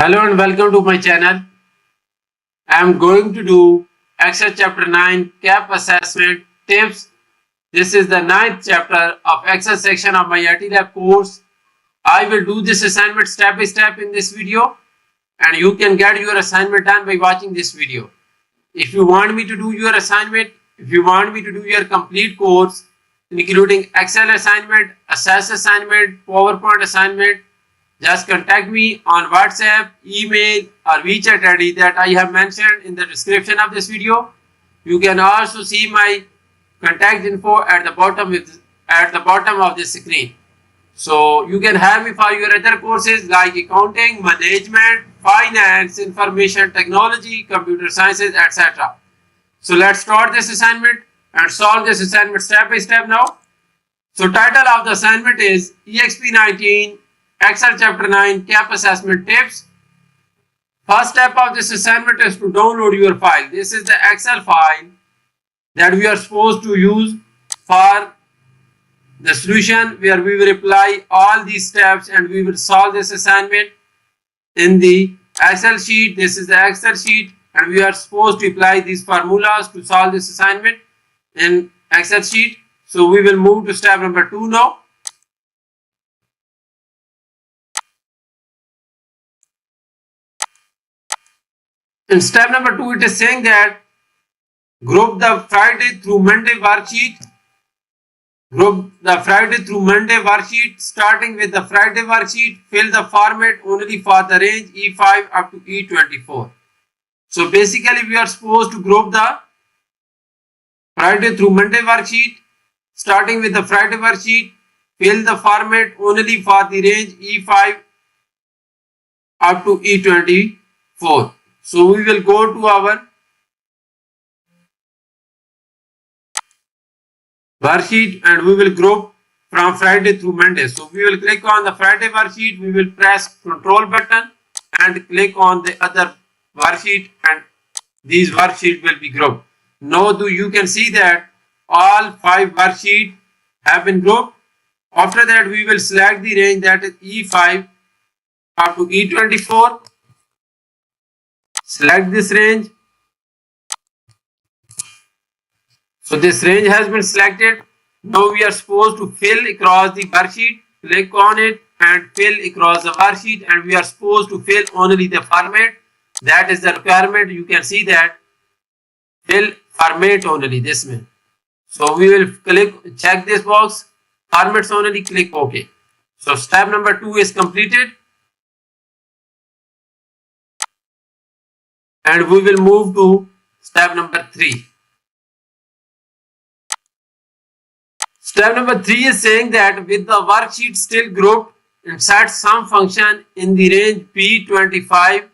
Hello and welcome to my channel. I am going to do Excel chapter 9 CAP assessment tips. This is the ninth chapter of Excel section of my IT Lab course. I will do this assignment step by step in this video and you can get your assignment done by watching this video. If you want me to do your assignment, if you want me to do your complete course including Excel assignment, Access assignment, PowerPoint assignment, just contact me on WhatsApp, email or WeChat ID that I have mentioned in the description of this video. You can also see my contact info at the bottom of this screen. So you can have me for your other courses like accounting, management, finance, information technology, computer sciences, etc. So let's start this assignment and solve this assignment step by step now. So title of the assignment is EXP19 Excel chapter 9 CAP assessment tips. First step of this assignment is to download your file. This is the Excel file that we are supposed to use for the solution where we will apply all these steps and we will solve this assignment in the Excel sheet. This is the Excel sheet and we are supposed to apply these formulas to solve this assignment in Excel sheet. So we will move to step number 2 now. In step number 2, it is saying that group the Friday through Monday worksheet. Group the Friday through Monday worksheet. Starting with the Friday worksheet, fill the format only for the range E5 up to E24. So basically we are supposed to group the Friday through Monday worksheet. Starting with the Friday worksheet, fill the format only for the range E5 up to E24. So we will go to our worksheet and we will group from Friday through Monday. So we will click on the Friday worksheet, we will press Control button and click on the other worksheet and these worksheets will be grouped. Now you can see that all 5 worksheets have been grouped. After that we will select the range that is E5 up to E24. Select this range. So this range has been selected. Now we are supposed to fill across the worksheet. Click on it and fill across the worksheet and we are supposed to fill only the format. That is the requirement. You can see that fill format only, this means. So we will check this box, formats only, click OK. So step number 2 is completed. And we will move to step number 3. Step number 3 is saying that with the worksheet still grouped, insert some function in the range P25,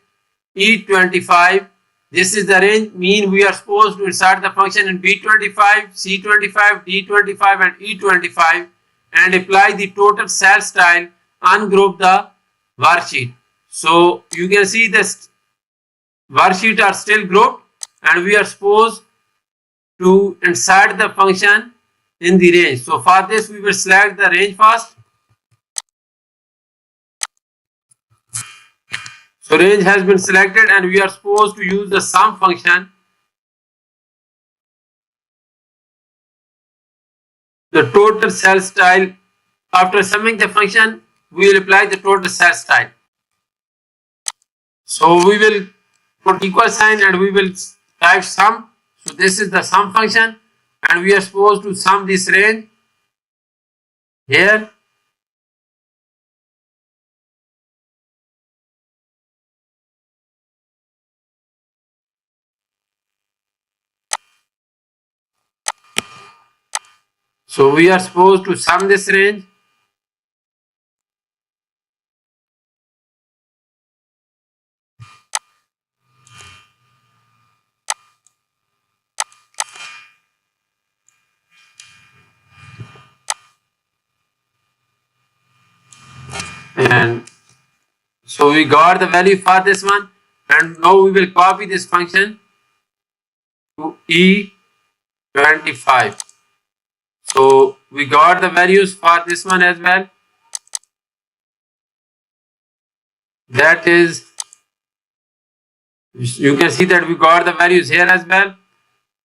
E25. This is the range, mean we are supposed to insert the function in B25, C25, D25 and E25 and apply the total cell style, ungroup the worksheet. So you can see this worksheet are still grouped and we are supposed to insert the function in the range. So for this we will select the range first. So range has been selected and we are supposed to use the sum function. The total cell style. After summing the function, we will apply the total cell style. So we will put equal sign and we will type sum. So this is the sum function and we are supposed to sum this range here. So we are supposed to sum this range. And so we got the value for this one and now we will copy this function to E25. So we got the values for this one as well. That is You can see that we got the values here as well.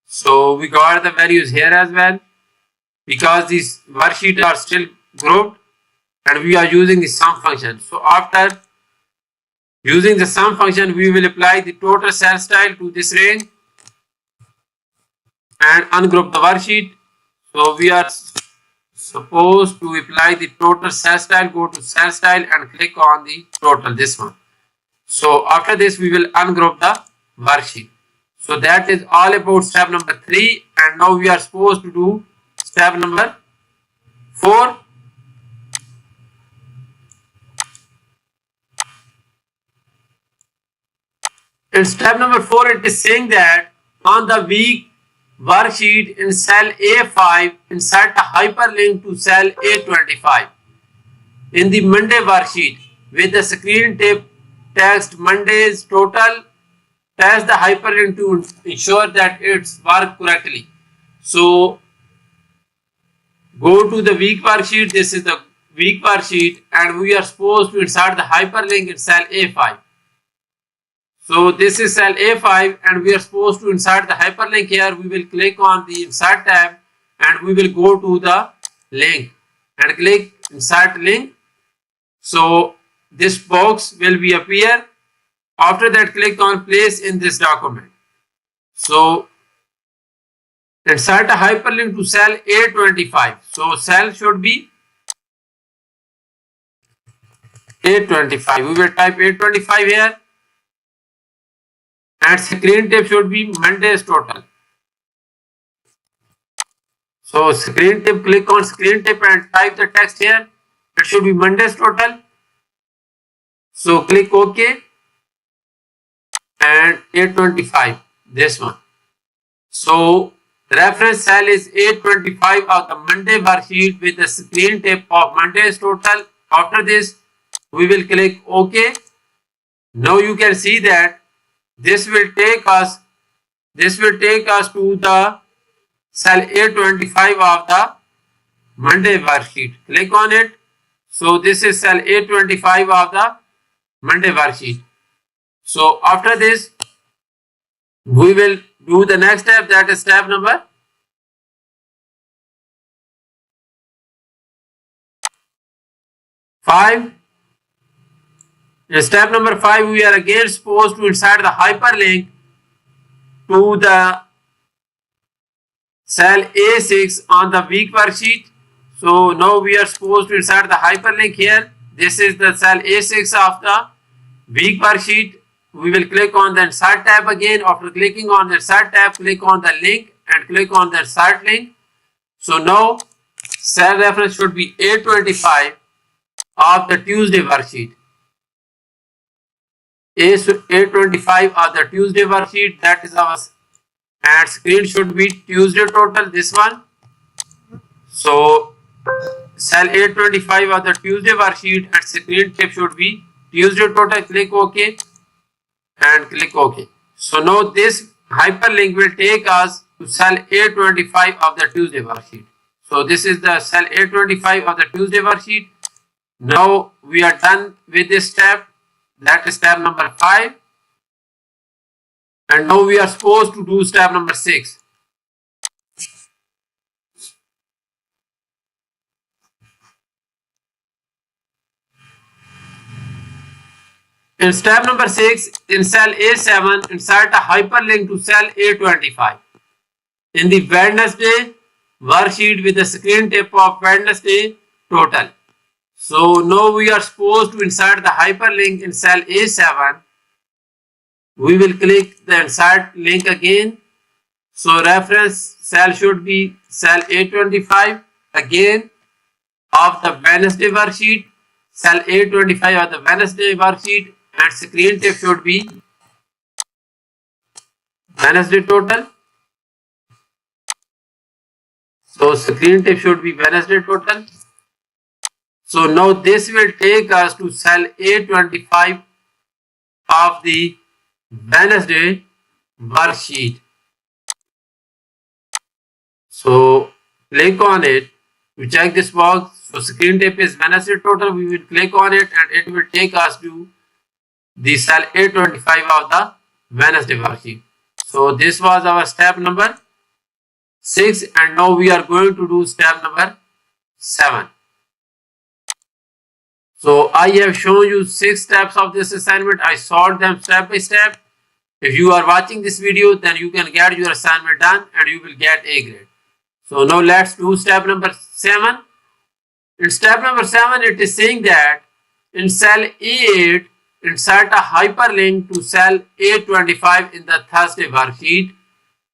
So we got the values here as well because these worksheets are still grouped and we are using the sum function. So after using the sum function, we will apply the total cell style to this range and ungroup the worksheet. So we are supposed to apply the total cell style, go to cell style and click on the total, this one. So after this we will ungroup the worksheet. So that is all about step number 3, and now we are supposed to do step number 4. In step number 4 it is saying that on the week worksheet in cell A5 insert a hyperlink to cell A25. In the Monday worksheet with the screen tip text Monday's total, test the hyperlink to ensure that it's worked correctly. So go to the week worksheet. This is the week worksheet and we are supposed to insert the hyperlink in cell A5. So this is cell A5 and we are supposed to insert the hyperlink here. We will click on the insert tab and we will go to the link and click insert link. So this box will be appear. After that, click on place in this document. So insert a hyperlink to cell A25. So cell should be A25. We will type A25 here. And screen tip should be Monday's total. So screen tip, click on screen tip and type the text here. It should be Monday's total. So click OK and A25, this one. So reference cell is A25 of the Monday worksheet with the screen tip of Monday's total. After this, we will click OK. Now you can see that this will take us to the cell A25 of the Monday worksheet. Click on it. So this is cell A25 of the Monday worksheet. So after this, we will do the next step, that is step number 5. In step number 5, we are again supposed to insert the hyperlink to the cell A6 on the week worksheet. So now we are supposed to insert the hyperlink here. This is the cell A6 of the week worksheet. We will click on the insert tab again. After clicking on the insert tab, click on the link and click on the insert link. So now cell reference should be A25 of the Tuesday worksheet. A25 of the Tuesday worksheet, that is our, and screen should be Tuesday total, this one. So cell A25 of the Tuesday worksheet and screen tip should be Tuesday total. Click OK and click OK. So now this hyperlink will take us to cell A25 of the Tuesday worksheet. So this is the cell A25 of the Tuesday worksheet. Now we are done with this step. That is step number 5. And now we are supposed to do step number 6. In step number 6, in cell A7, insert a hyperlink to cell A25. In the Wednesday worksheet with the screen tip of Wednesday total. So now we are supposed to insert the hyperlink in cell A7. We will click the insert link again. So reference cell should be cell A25 again of the Wednesday worksheet. Cell A25 of the Wednesday worksheet and screen tip should be Wednesday total. So screen tip should be Wednesday total. So now this will take us to cell A25 of the Wednesday worksheet. So click on it to check this box. So screen tip is Wednesday total. We will click on it and it will take us to the cell A25 of the Wednesday worksheet. So this was our step number 6, and now we are going to do step number 7. So I have shown you 6 steps of this assignment. I solved them step by step. If you are watching this video, then you can get your assignment done and you will get A grade. So now let's do step number 7. In step number 7, it is saying that in cell A8, insert a hyperlink to cell A25 in the Thursday worksheet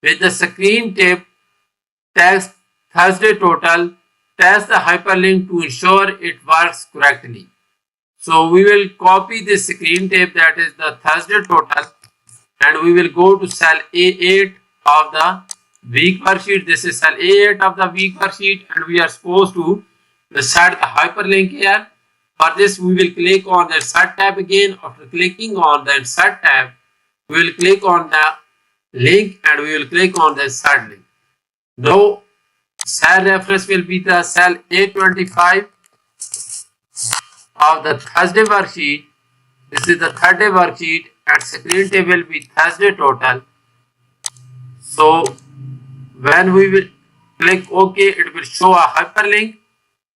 with the screen tip text Thursday total. Test the hyperlink to ensure it works correctly. So we will copy this screen tip, that is the Thursday total, and we will go to cell A8 of the week worksheet. This is cell A8 of the week worksheet, and we are supposed to insert the hyperlink here. For this, we will click on the insert tab again. After clicking on the insert tab, we will click on the link and we will click on the insert link. Now, cell reference will be the cell A25 of the Thursday worksheet. This is the Thursday worksheet, and screen tip will be Thursday total. So when we will click OK, it will show a hyperlink.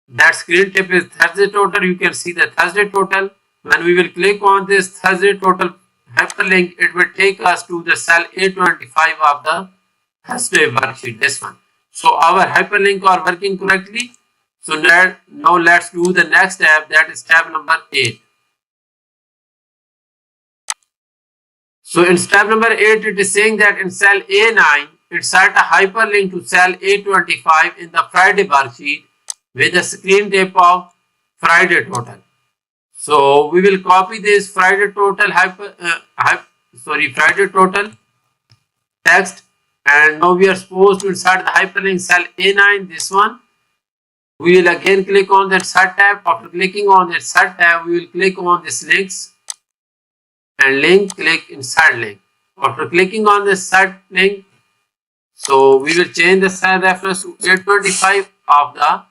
That screen tip is Thursday total. You can see the Thursday total. When we will click on this Thursday total hyperlink, it will take us to the cell A25 of the Thursday worksheet, this one. So our hyperlink are working correctly. So now let's do the next step, that is step number 8. So in step number 8, it is saying that in cell A9, insert a hyperlink to cell A25 in the Friday worksheet with a screen tip of Friday total. So we will copy this Friday total Friday total text, and now we are supposed to insert the hyperlink cell A9, this one. We will again click on the insert tab. After clicking on the insert tab, we will click on this links and link, click insert link. After clicking on the insert link, so we will change the cell reference to A25 of the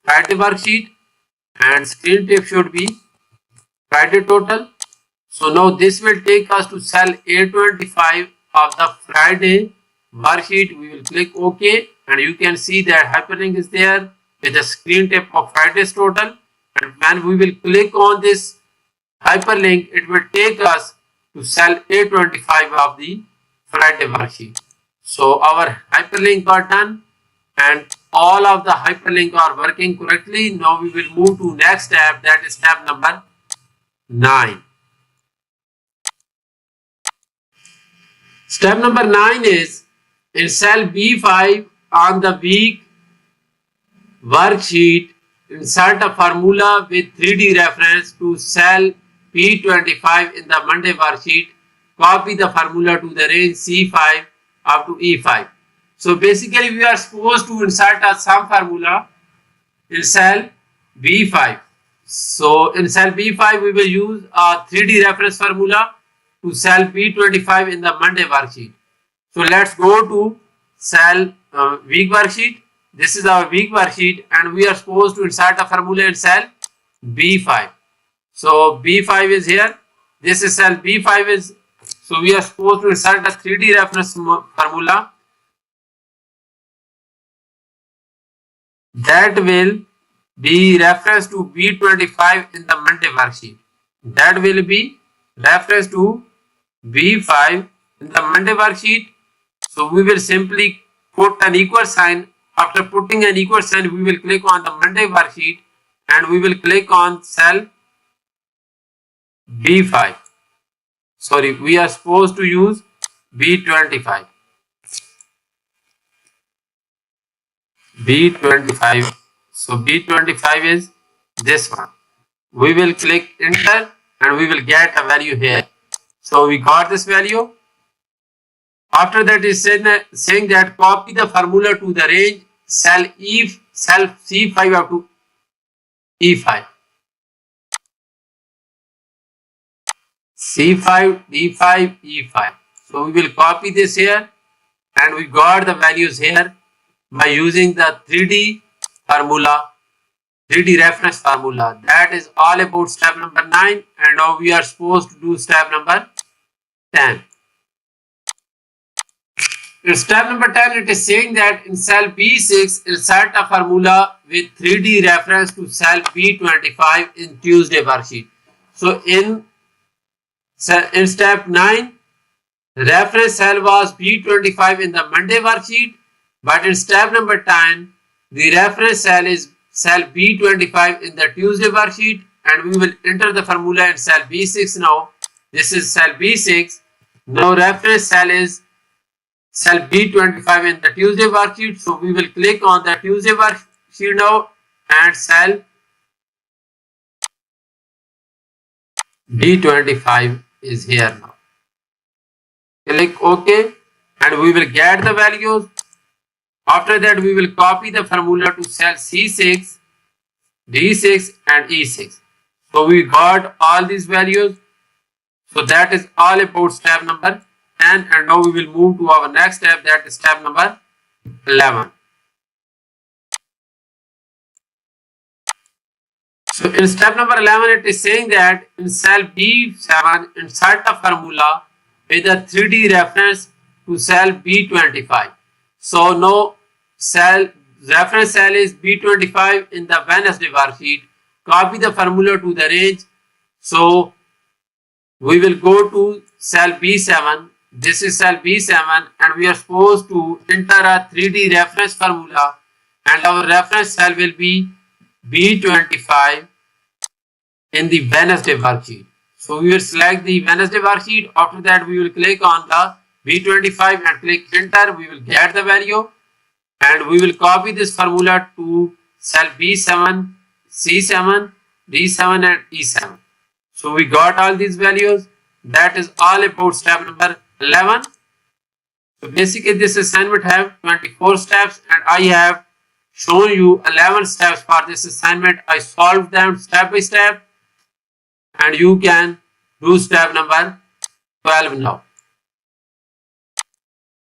Friday worksheet, and screen tip should be Friday total. So now this will take us to cell A25 of the Friday worksheet. We will click OK, and you can see that hyperlink is there with the screen tip of Friday's total. And when we will click on this hyperlink, it will take us to cell A25 of the Friday worksheet. So our hyperlink are done, and all of the hyperlink are working correctly. Now we will move to next step, that is step number 9. Step number 9 is in cell B5 on the week worksheet, insert a formula with 3D reference to cell P25 in the Monday worksheet. Copy the formula to the range C5 up to E5. So basically we are supposed to insert a sum formula in cell B5. So in cell B5 we will use a 3D reference formula to cell P25 in the Monday worksheet. So let's go to cell week worksheet. This is our week worksheet, and we are supposed to insert a formula in cell B5. So B5 is here. This is cell B5 is. So we are supposed to insert a 3D reference formula that will be reference to B25 in the Monday worksheet. That will be reference to B5 in the Monday worksheet. So we will simply put an equal sign. After putting an equal sign, we will click on the Monday worksheet and we will click on cell B5. Sorry, we are supposed to use B25. B25. So B25 is this one. We will click enter and we will get a value here. So we got this value. After that is saying that copy the formula to the range cell C5 up to E5. C5, D5, E5. So we will copy this here and we got the values here by using the 3D formula, 3D reference formula. That is all about step number 9, and now we are supposed to do step number 10. In step number 10, it is saying that in cell B6, insert a formula with 3D reference to cell B25 in Tuesday worksheet. So in step 9, reference cell was B25 in the Monday worksheet, but in step number 10, the reference cell is cell B25 in the Tuesday worksheet, and we will enter the formula in cell B6 now. This is cell B6. Now reference cell is cell B25 in the Tuesday worksheet. So we will click on the Tuesday worksheet now and cell B25 is here now. Click OK and we will get the values. After that, we will copy the formula to cell C6, D6 and E6. So we got all these values. So that is all about step number 10, and now we will move to our next step, that is step number 11. So in step number 11, it is saying that in cell B7, insert a formula with a 3D reference to cell B25. So now reference cell is B25 in the Wednesday worksheet. Copy the formula to the range. So we will go to cell B7. This is cell B7 and we are supposed to enter a 3D reference formula, and our reference cell will be B25 in the Wednesday worksheet. So we will select the Wednesday worksheet. After that, we will click on the B25 and click enter. We will get the value and we will copy this formula to cell B7, C7, D7 and E7. So we got all these values. That is all about step number 11. So basically this assignment have 24 steps and I have shown you 11 steps for this assignment. I solved them step by step and you can do step number 12 now.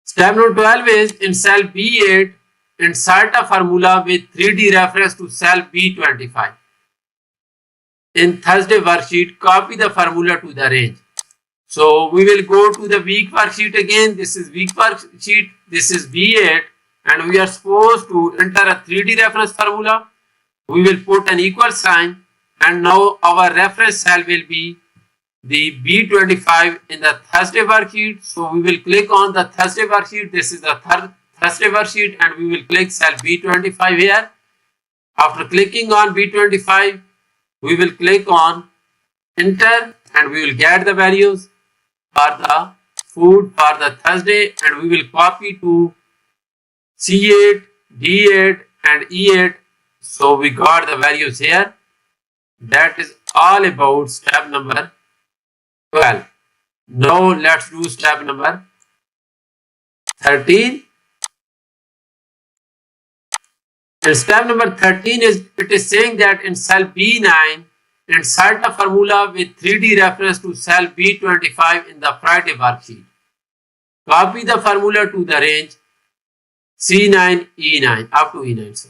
Step number 12 is in cell B8, insert a formula with 3D reference to cell B25. In Thursday worksheet, copy the formula to the range. So we will go to the week worksheet again. This is week worksheet. This is B8 and we are supposed to enter a 3D reference formula. We will put an equal sign and now our reference cell will be the B25 in the Thursday worksheet. So we will click on the Thursday worksheet. This is the Thursday worksheet and we will click cell B25 here. After clicking on B25, we will click on enter and we will get the values for the food for the Thursday and we will copy to C8, D8 and E8. So we got the values here. That is all about step number 12. Now let's do step number 13. And step number 13 is, it is saying that in cell B9, insert a formula with 3D reference to cell B25 in the Friday worksheet. Copy the formula to the range C9, E9, up to E9.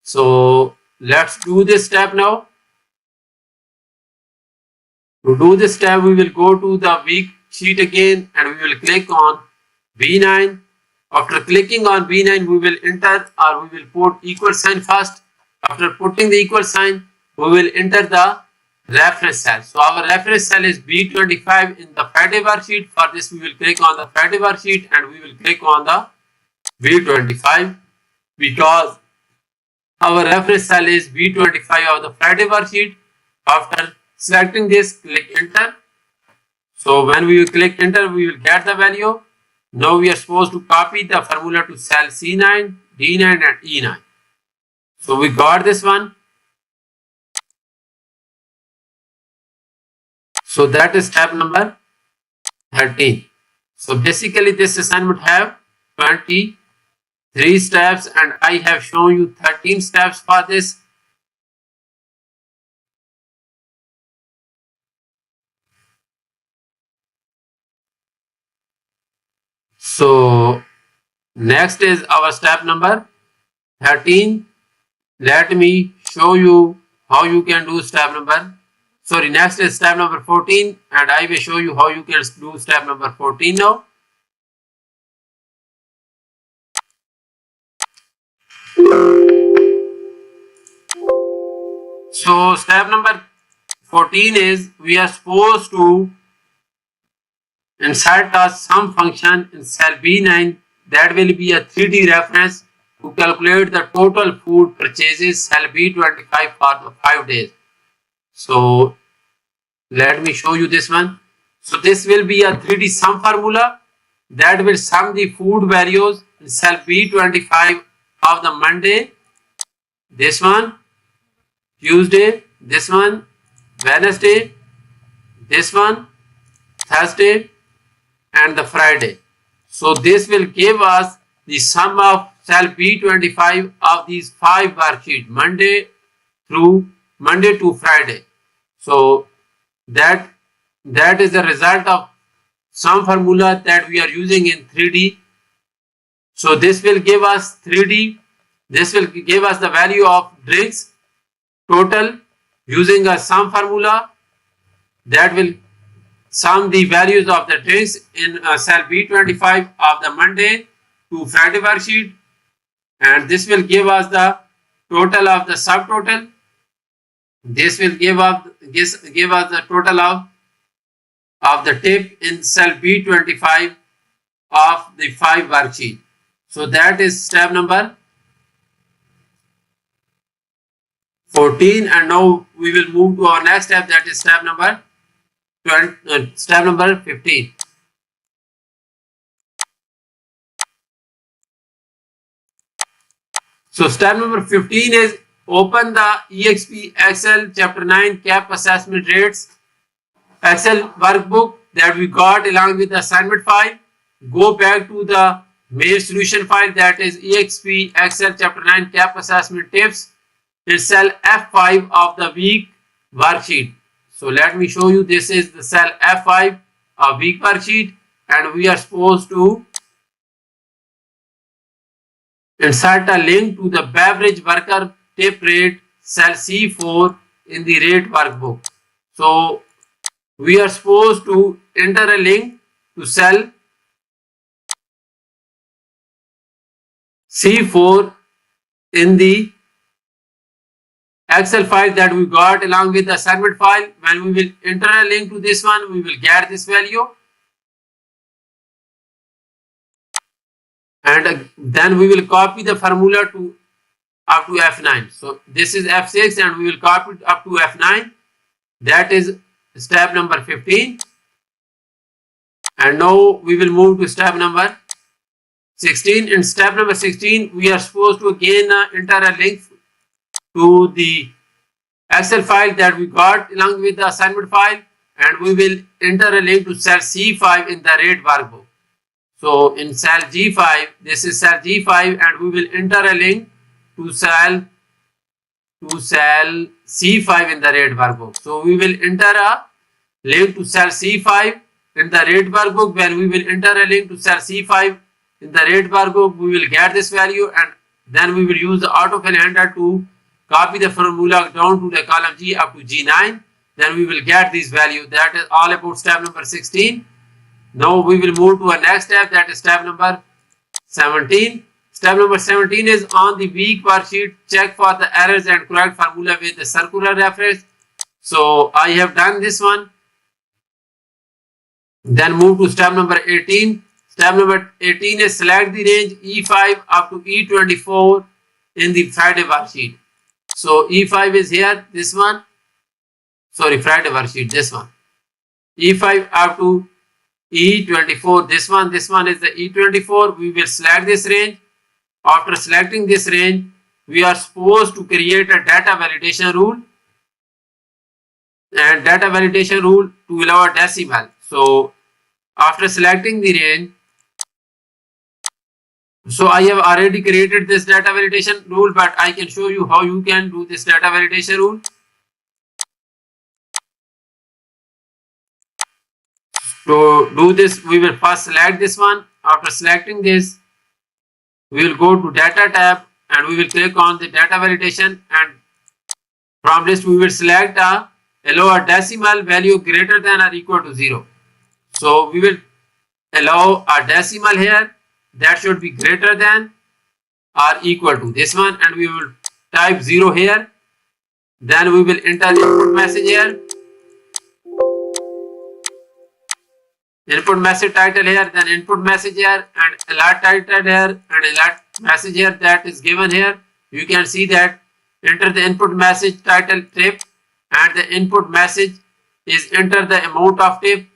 So let's do this step now. To do this step, we will go to the week sheet again and we will click on B9. After clicking on B9, we will enter or we will put equal sign first. After putting the equal sign, we will enter the reference cell. So our reference cell is B25 in the Friday worksheet. For this, we will click on the Friday worksheet and we will click on the B25 because our reference cell is B25 of the Friday worksheet. After selecting this, click enter. So when we will click enter, we will get the value. Now we are supposed to copy the formula to cell C9, D9 and E9. So we got this one. So that is step number 13. So basically this assignment have 23 steps and I have shown you 13 steps for this. So next is our step number 13. Let me show you how you can do step number. Sorry, next is step number 14 and I will show you how you can do step number 14 now. So step number 14 is we are supposed to insert a sum function in cell B9 that will be a 3D reference to calculate the total food purchases cell B25 for the 5 days. So let me show you this one. So this will be a 3D sum formula that will sum the food values in cell B25 of the Monday, this one, Tuesday, this one, Wednesday, this one, Thursday, and the Friday. So this will give us the sum of cell B25 of these 5 worksheets, Monday to Friday. So that is the result of sum formula that we are using in 3D. So this will give us 3D. This will give us the value of drinks total using a sum formula that will sum the values of the drinks in cell B25 of the Monday to Friday worksheet, and this will give us the total of the subtotal. This will give us the total of the tip in cell B25 of the 5 worksheet. So that is step number 14, and now we will move to our next step, that is step number 15. So step number 15 is open the EXP Excel chapter 9 CAP assessment rates Excel workbook that we got along with the assignment file. Go back to the main solution file, that is EXP Excel chapter 9 CAP assessment tips, in cell F5 of the week worksheet. So let me show you, this is the cell F5 of week worksheet, and we are supposed to insert a link to the beverage worker tip rate cell C4 in the rate workbook. So we are supposed to enter a link to cell C4 in the Excel file that we got along with the assignment file. When we will enter a link to this one, we will get this value, and then we will copy the formula to up to F9. So this is F6 and we will copy it up to F9. That is step number 15. And now we will move to step number 16. In step number 16, we are supposed to again enter a link to the Excel file that we got along with the assignment file, and we will enter a link to cell C5 in the rate workbook. So in cell G5, this is cell G5, and we will enter a link to cell C5 in the rate workbook. So we will enter a link to cell C5 in the rate workbook. When we will enter a link to cell C5 in the rate workbook, we will get this value, and then we will use the autofill handler to copy the formula down to the column G up to G9. Then we will get this value. That is all about step number 16. Now we will move to a next step, that is step number 17. Step number 17 is on the week worksheet, check for the errors and correct formula with the circular reference. So I have done this one. Then move to step number 18. Step number 18 is select the range E5 up to E24 in the Friday worksheet. So E5 is here, this one. Sorry, Friday worksheet, this one. E5 up to E24, this one is the E24. We will select this range. After selecting this range, we are supposed to create a data validation rule. And data validation rule to allow a decimal. So after selecting the range, so I have already created this data validation rule, but I can show you how you can do this data validation rule. To do this, we will first select this one. After selecting this, we will go to data tab and we will click on the data validation, and from this we will select allow a decimal value greater than or equal to 0. So we will allow a decimal here that should be greater than are equal to this one, and we will type 0 here. Then we will enter input message here, input message title here, then input message here, and alert title here, and alert message here that is given here. You can see that enter the input message title tip, and the input message is enter the amount of tip.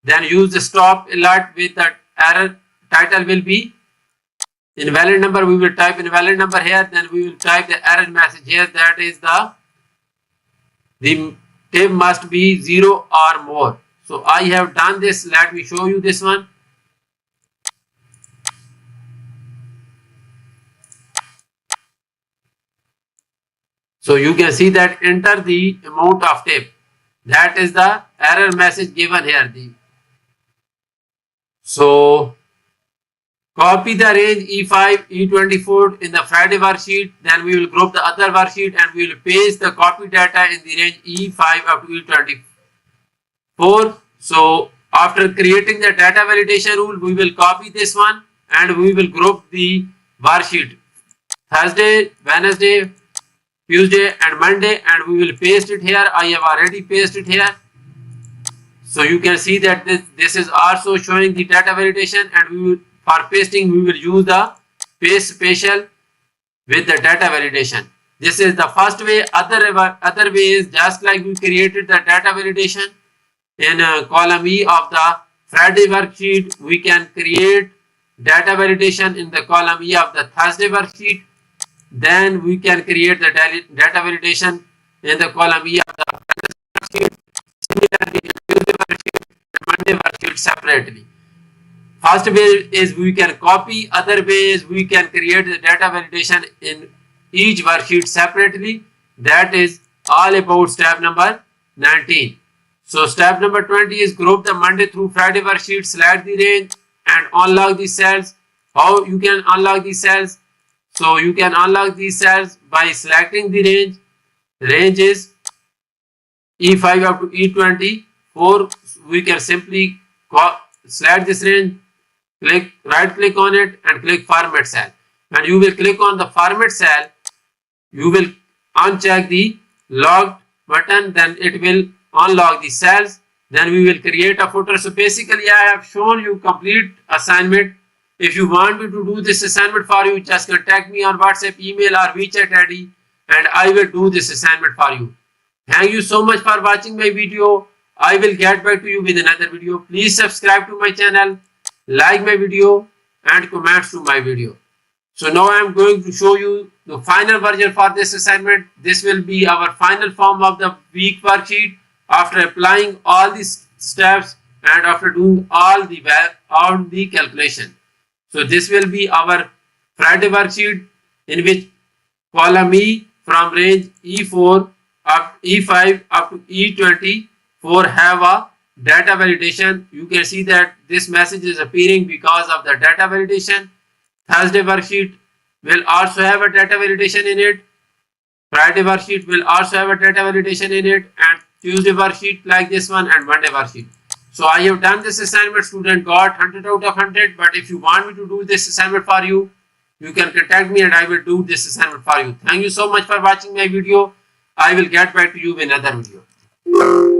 Then use the stop alert with the error title will be invalid number. We will type invalid number here. Then we will type the error message here, that is the tip must be 0 or more. So I have done this. Let me show you this one. So you can see that enter the amount of tip. That is the error message given here. So copy the range E5, E24 in the Friday worksheet. Then we will group the other worksheet and we will paste the copy data in the range E5 up to E24. So after creating the data validation rule, we will copy this one and we will group the worksheet Thursday, Wednesday, Tuesday and Monday, and we will paste it here. I have already pasted here. So you can see that this is also showing the data validation, and we will, for pasting we will use the paste special with the data validation. This is the first way. Other way is just like we created the data validation in column E of the Friday worksheet, we can create data validation in the column E of the Thursday worksheet. Then we can create the data validation in the column E of the worksheet. Similarly, Tuesday worksheet and Monday worksheet separately. First way is we can copy. Other way is we can create the data validation in each worksheet separately. That is all about step number 19. So step number 20 is group the Monday through Friday worksheet, select the range and unlock the cells. How you can unlock the cells? So you can unlock these cells by selecting the range. The range is E5 up to E24. We can simply select this range, right click on it and click format cell. When you will click on the format cell, you will uncheck the locked button, then it will unlock the cells. Then we will create a footer. So basically I have shown you complete assignment. If you want me to do this assignment for you, just contact me on WhatsApp, email or WeChat ID and I will do this assignment for you. Thank you so much for watching my video. I will get back to you with another video. Please subscribe to my channel, like my video and comment to my video. So now I am going to show you the final version for this assignment. This will be our final form of the week worksheet after applying all these steps and after doing all the calculation. So this will be our Friday worksheet in which column E from range E4 up E5 up to E24 have a data validation. You can see that this message is appearing because of the data validation. Thursday worksheet will also have a data validation in it. Friday worksheet will also have a data validation in it, and Tuesday worksheet like this one, and Monday worksheet. So I have done this assignment. Student got 100 out of 100. But if you want me to do this assignment for you, you can contact me and I will do this assignment for you. Thank you so much for watching my video. I will get back to you with another video.